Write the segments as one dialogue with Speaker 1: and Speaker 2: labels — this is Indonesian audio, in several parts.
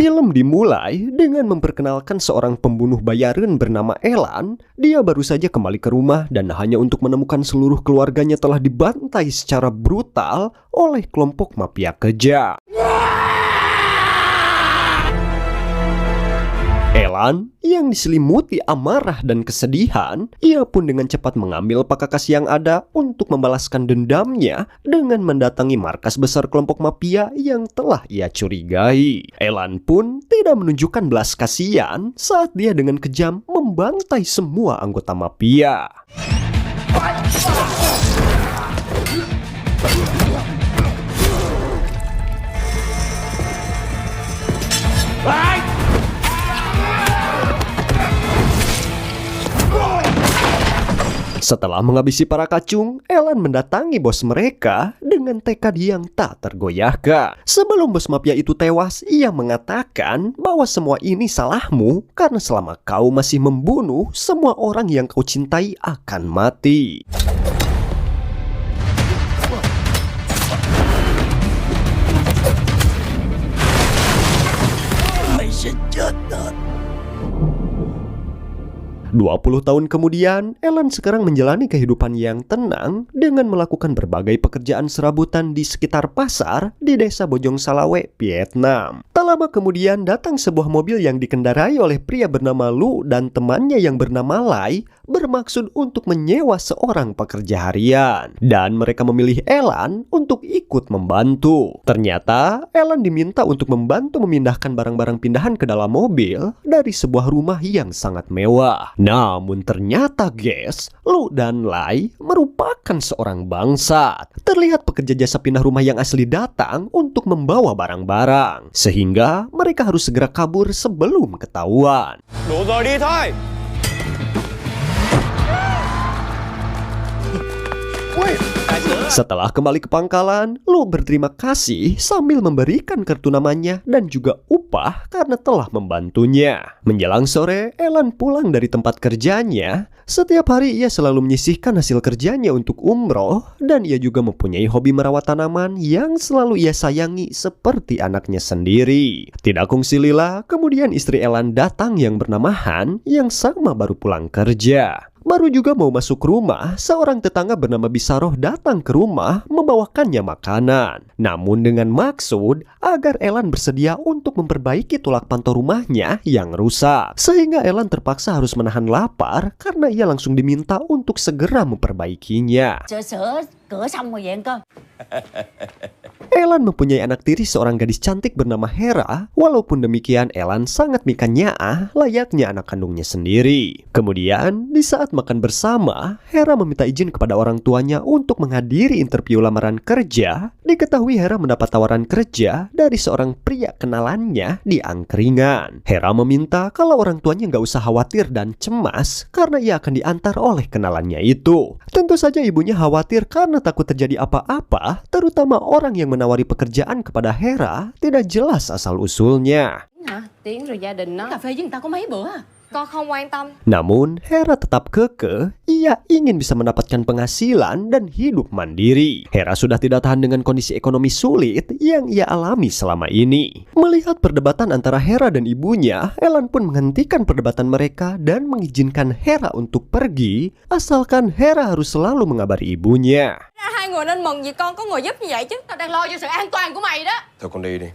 Speaker 1: Film dimulai dengan memperkenalkan seorang pembunuh bayaran bernama Elan. Dia baru saja kembali ke rumah dan hanya untuk menemukan seluruh keluarganya telah dibantai secara brutal oleh kelompok mafia kejam. Elan yang diselimuti amarah dan kesedihan, ia pun dengan cepat mengambil pakakas yang ada untuk membalaskan dendamnya dengan mendatangi markas besar kelompok mafia yang telah ia curigai. Elan pun tidak menunjukkan belas kasihan saat dia dengan kejam membantai semua anggota mafia. Setelah menghabisi para kacung, Elan mendatangi bos mereka dengan tekad yang tak tergoyahkan. Sebelum bos mafia itu tewas, ia mengatakan bahwa semua ini salahmu karena selama kau masih membunuh, semua orang yang kau cintai akan mati. Mày sẽ chết rồi. 20 tahun kemudian, Elan sekarang menjalani kehidupan yang tenang dengan melakukan berbagai pekerjaan serabutan di sekitar pasar di desa Bojong Salawe, Vietnam. Tak lama kemudian datang sebuah mobil yang dikendarai oleh pria bernama Lu dan temannya yang bernama Lai bermaksud untuk menyewa seorang pekerja harian. Dan mereka memilih Elan untuk ikut membantu. Ternyata, Elan diminta untuk membantu memindahkan barang-barang pindahan ke dalam mobil dari sebuah rumah yang sangat mewah. Namun ternyata guys, Lu dan Lai merupakan seorang bangsat. Terlihat pekerja jasa pindah rumah yang asli datang untuk membawa barang-barang. Sehingga mereka harus segera kabur sebelum ketahuan. Setelah kembali ke pangkalan, Lu berterima kasih sambil memberikan kartu namanya dan juga upah karena telah membantunya. Menjelang sore, Elan pulang dari tempat kerjanya. Setiap hari ia selalu menyisihkan hasil kerjanya untuk umroh dan ia juga mempunyai hobi merawat tanaman yang selalu ia sayangi seperti anaknya sendiri. Tidak kungsi lila, kemudian istri Elan datang yang bernama Han yang sama baru pulang kerja. Baru juga mau masuk rumah, seorang tetangga bernama Bisaroh datang ke rumah membawakannya makanan. Namun dengan maksud agar Elan bersedia untuk memperbaiki tulak pantau rumahnya yang rusak. Sehingga Elan terpaksa harus menahan lapar karena ia langsung diminta untuk segera memperbaikinya. Elan mempunyai anak tiri seorang gadis cantik bernama Hera. Walaupun demikian, Elan sangat mikannya layaknya anak kandungnya sendiri. Kemudian, di saat makan bersama, Hera meminta izin kepada orang tuanya untuk menghadiri interview lamaran kerja. Diketahui Hera mendapat tawaran kerja dari seorang pria kenalannya di angkringan. Hera meminta kalau orang tuanya nggak usah khawatir dan cemas karena ia akan diantar oleh kenalannya itu. Tentu saja ibunya khawatir karena takut terjadi apa-apa, terutama orang yang menawari pekerjaan kepada Hera tidak jelas asal-usulnya. Namun, Hera tetap kekeh, ia ingin bisa mendapatkan penghasilan dan hidup mandiri. Hera sudah tidak tahan dengan kondisi ekonomi sulit yang ia alami selama ini. Melihat perdebatan antara Hera dan ibunya, Elan pun menghentikan perdebatan mereka dan mengizinkan Hera untuk pergi, asalkan Hera harus selalu mengabari ibunya.
Speaker 2: Hai người nên mừng vì con có người giúp như vậy chứ. Tao đang lo cho sự an toàn của mày đó.
Speaker 3: Thôi con đi đi.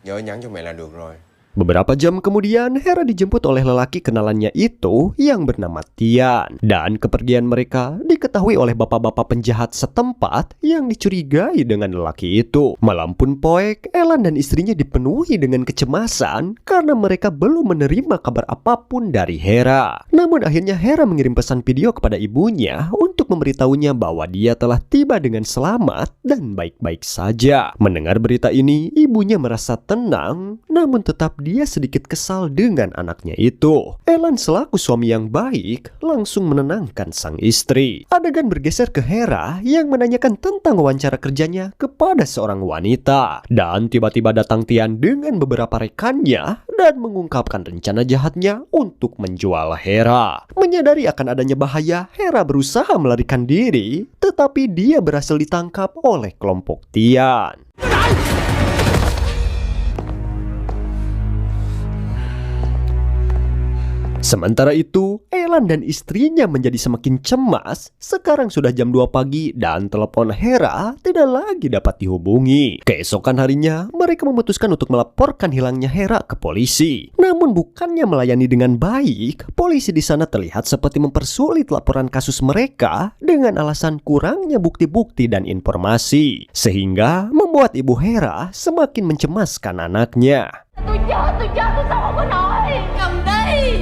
Speaker 3: Nhớ nhắn cho mẹ là được rồi.
Speaker 1: Beberapa jam kemudian, Hera dijemput oleh lelaki kenalannya itu yang bernama Tian. Dan kepergian mereka diketahui oleh bapak-bapak penjahat setempat yang dicurigai dengan lelaki itu. Malam pun poek, Elan dan istrinya dipenuhi dengan kecemasan karena mereka belum menerima kabar apapun dari Hera. Namun akhirnya Hera mengirim pesan video kepada ibunya untuk memberitahunya bahwa dia telah tiba dengan selamat dan baik-baik saja. Mendengar berita ini, ibunya merasa tenang, namun tetap dia sedikit kesal dengan anaknya itu. Elan selaku suami yang baik langsung menenangkan sang istri. Adegan bergeser ke Hera yang menanyakan tentang wawancara kerjanya kepada seorang wanita. Dan tiba-tiba datang Tian dengan beberapa rekannya dan mengungkapkan rencana jahatnya untuk menjual Hera. Menyadari akan adanya bahaya, Hera berusaha melarikan diri, tetapi dia berhasil ditangkap oleh kelompok Tian. Sementara itu, Elan dan istrinya menjadi semakin cemas. Sekarang sudah jam 2 pagi dan telepon Hera tidak lagi dapat dihubungi. Keesokan harinya, mereka memutuskan untuk melaporkan hilangnya Hera ke polisi. Namun bukannya melayani dengan baik, polisi di sana terlihat seperti mempersulit laporan kasus mereka dengan alasan kurangnya bukti-bukti dan informasi. Sehingga membuat ibu Hera semakin mencemaskan anaknya.
Speaker 2: Tôi chết, tôi sao không có nói. Cầm đi.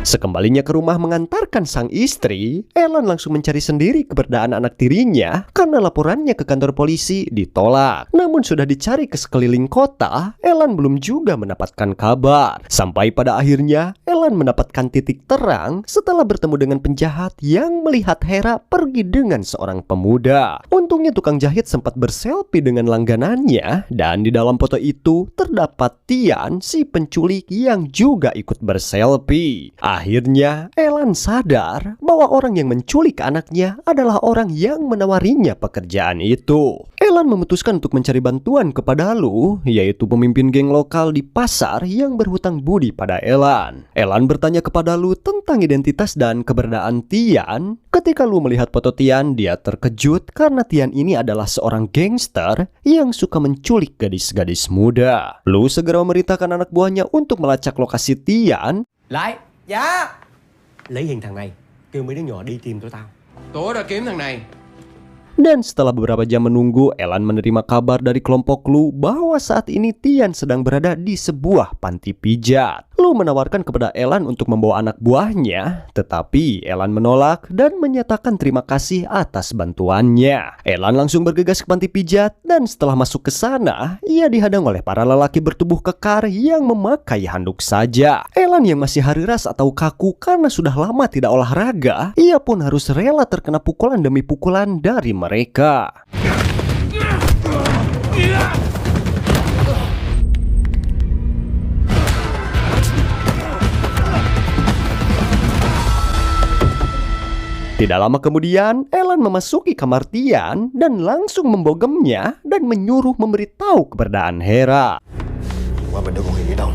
Speaker 1: Sekembalinya ke rumah mengantarkan sang istri, Elan langsung mencari sendiri keberadaan anak tirinya karena laporannya ke kantor polisi ditolak. Namun sudah dicari ke sekeliling kota, Elan belum juga mendapatkan kabar. Sampai pada akhirnya, Elan mendapatkan titik terang setelah bertemu dengan penjahat yang melihat Hera pergi dengan seorang pemuda. Untungnya tukang jahit sempat berselfie dengan langganannya dan di dalam foto itu terdapat Tian, si penculik yang juga ikut berselfie. Akhirnya, Elan sadar bahwa orang yang menculik anaknya adalah orang yang menawarinya pekerjaan itu. Elan memutuskan untuk mencari bantuan kepada Lu, yaitu pemimpin geng lokal di pasar yang berhutang budi pada Elan. Elan bertanya kepada Lu tentang identitas dan keberadaan Tian. Ketika Lu melihat foto Tian, dia terkejut karena Tian ini adalah seorang gangster yang suka menculik gadis-gadis muda. Lu segera memerintahkan anak buahnya untuk melacak lokasi Tian.
Speaker 4: Lại. Dạ. Lấy hình thằng này, kêu mấy đứa nhỏ đi tìm tụi tao.
Speaker 3: Tôi đã kiếm thằng này.
Speaker 1: Dan setelah beberapa jam menunggu, Elan menerima kabar dari kelompok Lu bahwa saat ini Tian sedang berada di sebuah panti pijat. Lu menawarkan kepada Elan untuk membawa anak buahnya, tetapi Elan menolak dan menyatakan terima kasih atas bantuannya. Elan langsung bergegas ke panti pijat dan setelah masuk ke sana, ia dihadang oleh para lelaki bertubuh kekar yang memakai handuk saja. Elan yang masih hari ras atau kaku karena sudah lama tidak olahraga, ia pun harus rela terkena pukulan demi pukulan dari mereka. Tidak lama kemudian, Elan memasuki kamar Tian dan langsung membogemnya dan menyuruh memberitahu keberadaan Hera.
Speaker 3: Qua bên đó còn gì đâu.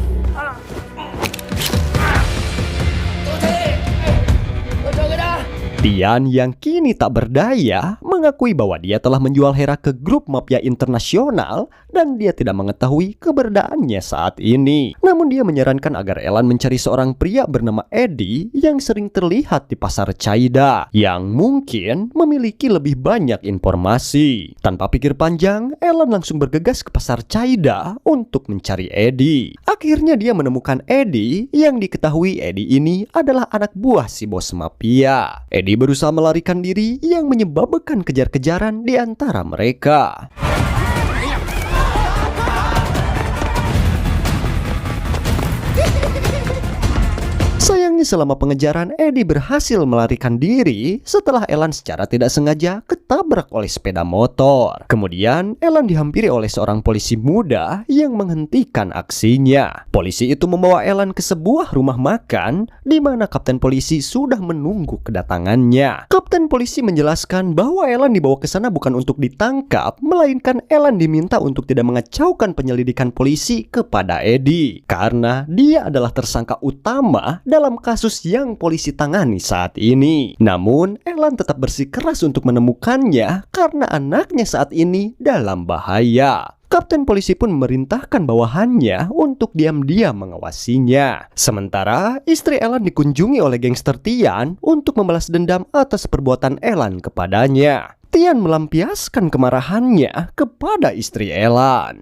Speaker 1: Tian yang kini tak berdaya mengakui bahwa dia telah menjual Hera ke grup mafia internasional dan dia tidak mengetahui keberadaannya saat ini. Namun dia menyarankan agar Elan mencari seorang pria bernama Eddie yang sering terlihat di pasar Caida yang mungkin memiliki lebih banyak informasi. Tanpa pikir panjang, Elan langsung bergegas ke pasar Caida untuk mencari Eddie. Akhirnya dia menemukan Eddie yang diketahui Eddie ini adalah anak buah si bos mafia. Eddie berusaha melarikan diri yang menyebabkan kejar-kejaran di antara mereka. Sayangnya selama pengejaran, Eddie berhasil melarikan diri setelah Elan secara tidak sengaja ketabrak oleh sepeda motor. Kemudian, Elan dihampiri oleh seorang polisi muda yang menghentikan aksinya. Polisi itu membawa Elan ke sebuah rumah makan di mana kapten polisi sudah menunggu kedatangannya. Kapten polisi menjelaskan bahwa Elan dibawa ke sana bukan untuk ditangkap, melainkan Elan diminta untuk tidak mengacaukan penyelidikan polisi kepada Eddie karena dia adalah tersangka utama dalam kasus yang polisi tangani saat ini. Namun, Elan tetap bersikeras untuk menemukannya karena anaknya saat ini dalam bahaya. Kapten polisi pun memerintahkan bawahannya untuk diam-diam mengawasinya. Sementara, istri Elan dikunjungi oleh gangster Tian untuk membalas dendam atas perbuatan Elan kepadanya. Tian melampiaskan kemarahannya kepada istri Elan.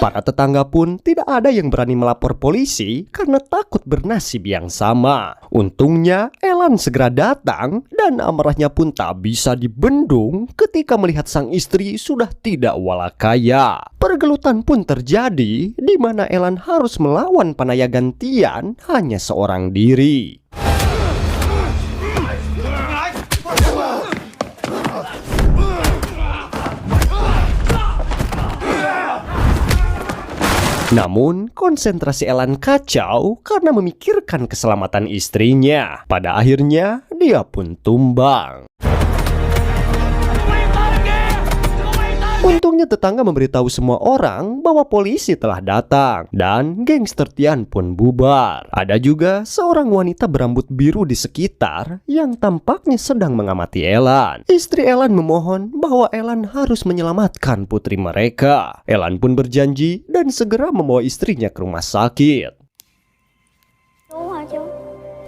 Speaker 1: Para tetangga pun tidak ada yang berani melapor polisi karena takut bernasib yang sama. Untungnya, Elan segera datang dan amarahnya pun tak bisa dibendung ketika melihat sang istri sudah tidak walakaya. Pergelutan pun terjadi di mana Elan harus melawan panayagan Tian hanya seorang diri. Namun, konsentrasi Elan kacau karena memikirkan keselamatan istrinya. Pada akhirnya, dia pun tumbang. Untungnya tetangga memberitahu semua orang bahwa polisi telah datang dan gangster Tian pun bubar. Ada juga seorang wanita berambut biru di sekitar yang tampaknya sedang mengamati Elan. Istri Elan memohon bahwa Elan harus menyelamatkan putri mereka. Elan pun berjanji dan segera membawa istrinya ke rumah sakit.
Speaker 5: Đúng rồi chú.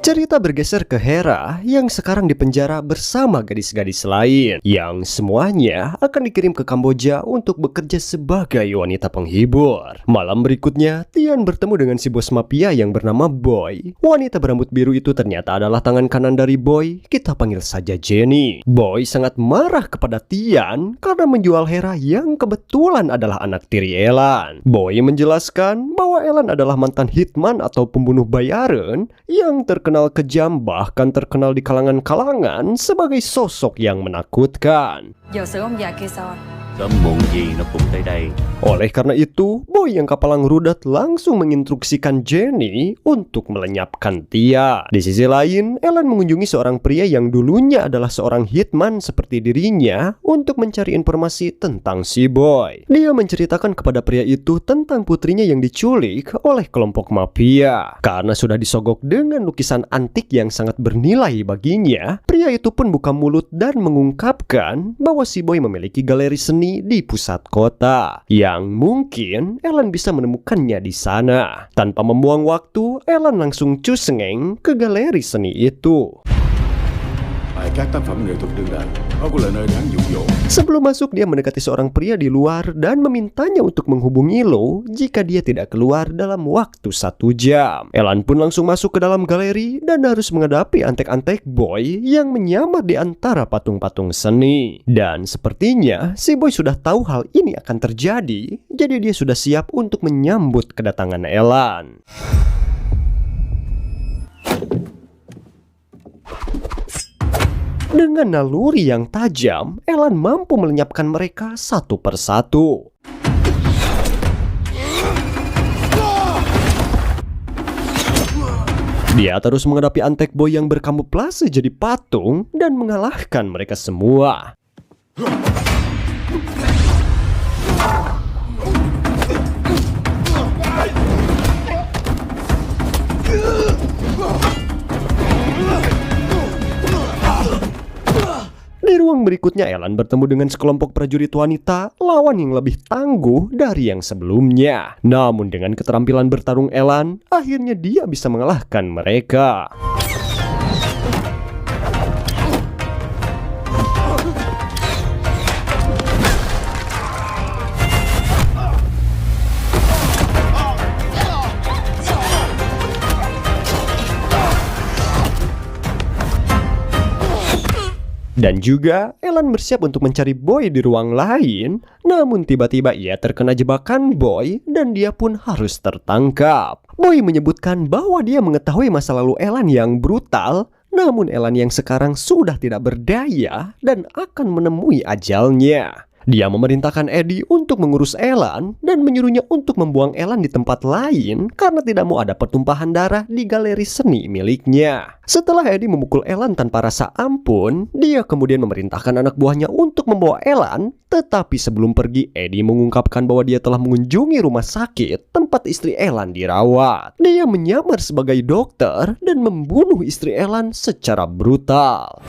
Speaker 1: Cerita bergeser ke Hera yang sekarang dipenjara bersama gadis-gadis lain yang semuanya akan dikirim ke Kamboja untuk bekerja sebagai wanita penghibur. Malam berikutnya, Tian bertemu dengan si bos mafia yang bernama Boy. Wanita berambut biru itu ternyata adalah tangan kanan dari Boy, kita panggil saja Jenny. Boy sangat marah kepada Tian karena menjual Hera yang kebetulan adalah anak tiri Elan. Boy menjelaskan bahwa Elan adalah mantan hitman atau pembunuh bayaran yang terkenal kejam, bahkan terkenal di kalangan-kalangan sebagai sosok yang menakutkan.
Speaker 2: Giờ xử ông già kia sao anh?
Speaker 6: Sớm muộn gì nó cũng tới đây.
Speaker 1: Oleh karena itu, Boy yang kapalang rudat langsung menginstruksikan Jenny untuk melenyapkan Tia. Di sisi lain, Elan mengunjungi seorang pria yang dulunya adalah seorang hitman seperti dirinya untuk mencari informasi tentang si Boy. Dia menceritakan kepada pria itu tentang putrinya yang diculik oleh kelompok mafia. Karena sudah disogok dengan lukisan antik yang sangat bernilai baginya, pria itu pun buka mulut dan mengungkapkan bahwa si Boy memiliki galeri seni di pusat kota yang mungkin Elan bisa menemukannya di sana. Tanpa membuang waktu, Elan langsung cusengeng ke galeri seni itu.
Speaker 7: Bài các tác phẩm nghệ thuật đương đại, nó có là nơi đáng dụ dỗ.
Speaker 1: Sebelum masuk, dia mendekati seorang pria di luar dan memintanya untuk menghubungi Lo jika dia tidak keluar dalam waktu 1 jam. Elan pun langsung masuk ke dalam galeri dan harus menghadapi antek-antek Boy yang menyamar di antara patung-patung seni. Dan sepertinya si Boy sudah tahu hal ini akan terjadi, jadi dia sudah siap untuk menyambut kedatangan Elan. Dengan naluri yang tajam, Elan mampu melenyapkan mereka satu persatu. Dia terus menghadapi antek Boy yang berkamuflase jadi patung dan mengalahkan mereka semua. Di ruang berikutnya, Elan bertemu dengan sekelompok prajurit wanita, lawan yang lebih tangguh dari yang sebelumnya. Namun dengan keterampilan bertarung Elan, akhirnya dia bisa mengalahkan mereka. Dan juga, Elan bersiap untuk mencari Boy di ruang lain, namun tiba-tiba ia terkena jebakan Boy dan dia pun harus tertangkap. Boy menyebutkan bahwa dia mengetahui masa lalu Elan yang brutal, namun Elan yang sekarang sudah tidak berdaya dan akan menemui ajalnya. Dia memerintahkan Eddie untuk mengurus Elan dan menyuruhnya untuk membuang Elan di tempat lain karena tidak mau ada pertumpahan darah di galeri seni miliknya. Setelah Eddie memukul Elan tanpa rasa ampun, dia kemudian memerintahkan anak buahnya untuk membawa Elan, tetapi sebelum pergi, Eddie mengungkapkan bahwa dia telah mengunjungi rumah sakit tempat istri Elan dirawat. Dia menyamar sebagai dokter dan membunuh istri Elan secara brutal.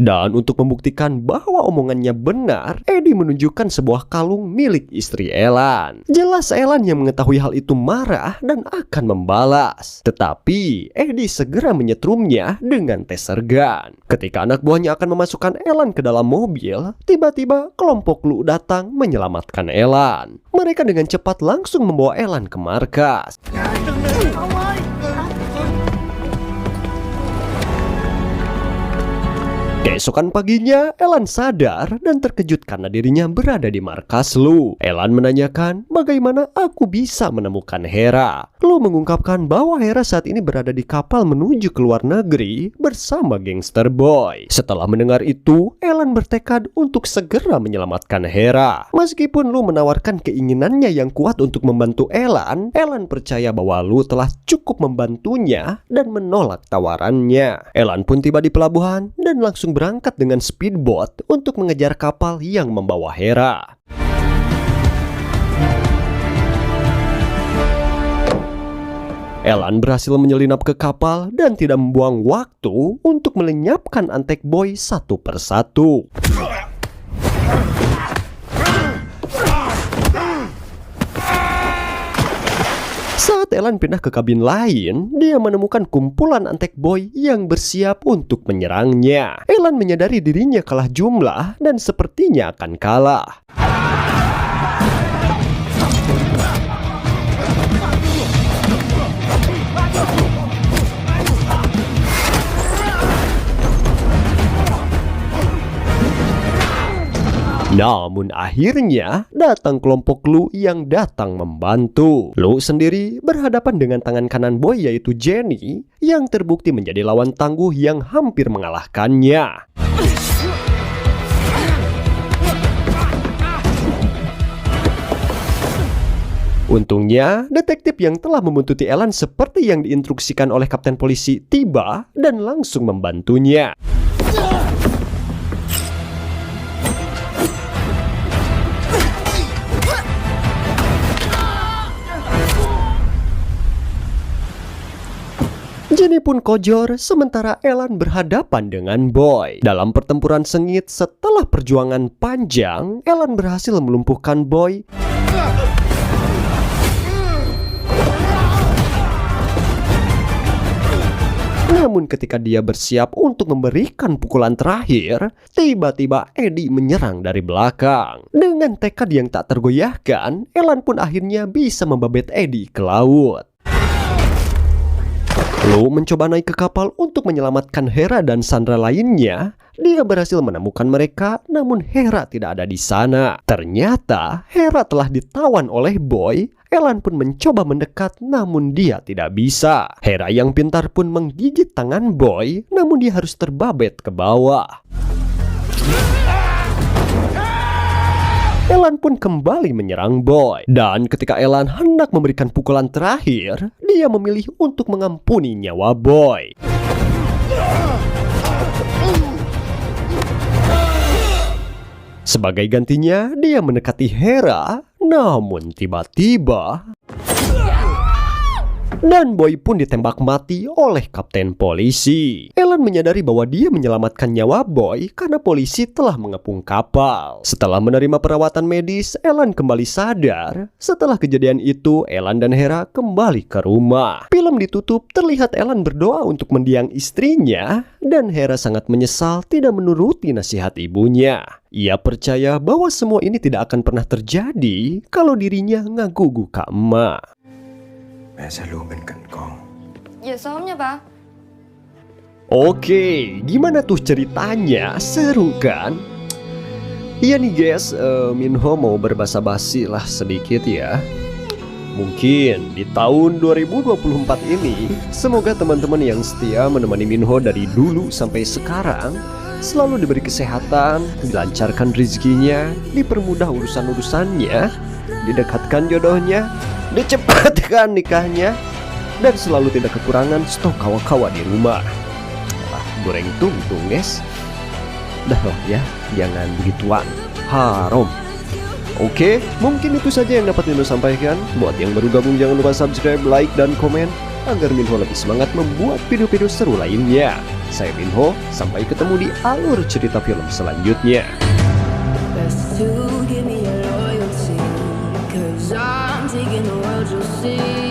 Speaker 1: Dan untuk membuktikan bahwa omongannya benar, Eddie menunjukkan sebuah kalung milik istri Elan. Jelas Elan yang mengetahui hal itu marah dan akan membalas. Tetapi Eddie segera menyetrumnya dengan taser gun. Ketika anak buahnya akan memasukkan Elan ke dalam mobil, tiba-tiba kelompok Lu datang menyelamatkan Elan. Mereka dengan cepat langsung membawa Elan ke markas. Keesokan paginya, Elan sadar dan terkejut karena dirinya berada di markas Lu. Elan menanyakan, bagaimana aku bisa menemukan Hera? Lu mengungkapkan bahwa Hera saat ini berada di kapal menuju ke luar negeri bersama gangster Boy. Setelah mendengar itu, Elan bertekad untuk segera menyelamatkan Hera. Meskipun Lu menawarkan keinginannya yang kuat untuk membantu Elan, Elan percaya bahwa Lu telah cukup membantunya dan menolak tawarannya. Elan pun tiba di pelabuhan dan langsung berangkat dengan speedboat untuk mengejar kapal yang membawa Hera. Elan berhasil menyelinap ke kapal dan tidak membuang waktu untuk melenyapkan Antek Boy satu persatu. Saat Elan pindah ke kabin lain, dia menemukan kumpulan Antek Boy yang bersiap untuk menyerangnya. Elan menyadari dirinya kalah jumlah dan sepertinya akan kalah. Namun akhirnya datang kelompok Lu yang datang membantu. Lu sendiri berhadapan dengan tangan kanan Boy yaitu Jenny yang terbukti menjadi lawan tangguh yang hampir mengalahkannya. Untungnya, detektif yang telah membuntuti Elan seperti yang diinstruksikan oleh kapten polisi tiba dan langsung membantunya. Jenny pun kojor sementara Elan berhadapan dengan Boy. Dalam pertempuran sengit setelah perjuangan panjang, Elan berhasil melumpuhkan Boy. Namun ketika dia bersiap untuk memberikan pukulan terakhir, tiba-tiba Eddie menyerang dari belakang. Dengan tekad yang tak tergoyahkan, Elan pun akhirnya bisa membabet Eddie ke laut. Lu mencoba naik ke kapal untuk menyelamatkan Hera dan Sandra lainnya. Dia berhasil menemukan mereka, namun Hera tidak ada di sana. Ternyata Hera telah ditawan oleh Boy. Elan pun mencoba mendekat, namun dia tidak bisa. Hera yang pintar pun menggigit tangan Boy, namun dia harus terbabet ke bawah. Elan pun kembali menyerang Boy. Dan ketika Elan hendak memberikan pukulan terakhir, dia memilih untuk mengampuni nyawa Boy. Sebagai gantinya, dia mendekati Hera, namun tiba-tiba dan Boy pun ditembak mati oleh kapten polisi. Elan menyadari bahwa dia menyelamatkan nyawa Boy karena polisi telah mengepung kapal. Setelah menerima perawatan medis, Elan kembali sadar. Setelah kejadian itu, Elan dan Hera kembali ke rumah. Film ditutup, terlihat Elan berdoa untuk mendiang istrinya, dan Hera sangat menyesal tidak menuruti nasihat ibunya. Ia percaya bahwa semua ini tidak akan pernah terjadi kalau dirinya ngagugu Kak Emak.
Speaker 3: Mẹ sẽ luôn bên cạnh con.
Speaker 2: Về sớm nha ba.
Speaker 1: Oke, gimana tuh ceritanya? Seru kan? Iya nih guys, Minho mau berbasa-basi lah sedikit ya. Mungkin di tahun 2024 ini, semoga teman-teman yang setia menemani Minho dari dulu sampai sekarang selalu diberi kesehatan, dilancarkan rezekinya, dipermudah urusan-urusannya, didekatkan jodohnya, dicepatkan nikahnya, dan selalu tidak kekurangan stok kawa-kawa di rumah. Alah, goreng tungtung guys. Dah loh ya, jangan begituan, haram. Oke, mungkin itu saja yang dapat Minho sampaikan. Buat yang baru gabung jangan lupa subscribe, like, dan komen agar Minho lebih semangat membuat video-video seru lainnya. Saya Minho, sampai ketemu di alur cerita film selanjutnya.
Speaker 8: Best to give me your loyalty, 'cause I'm taking the world, you'll see.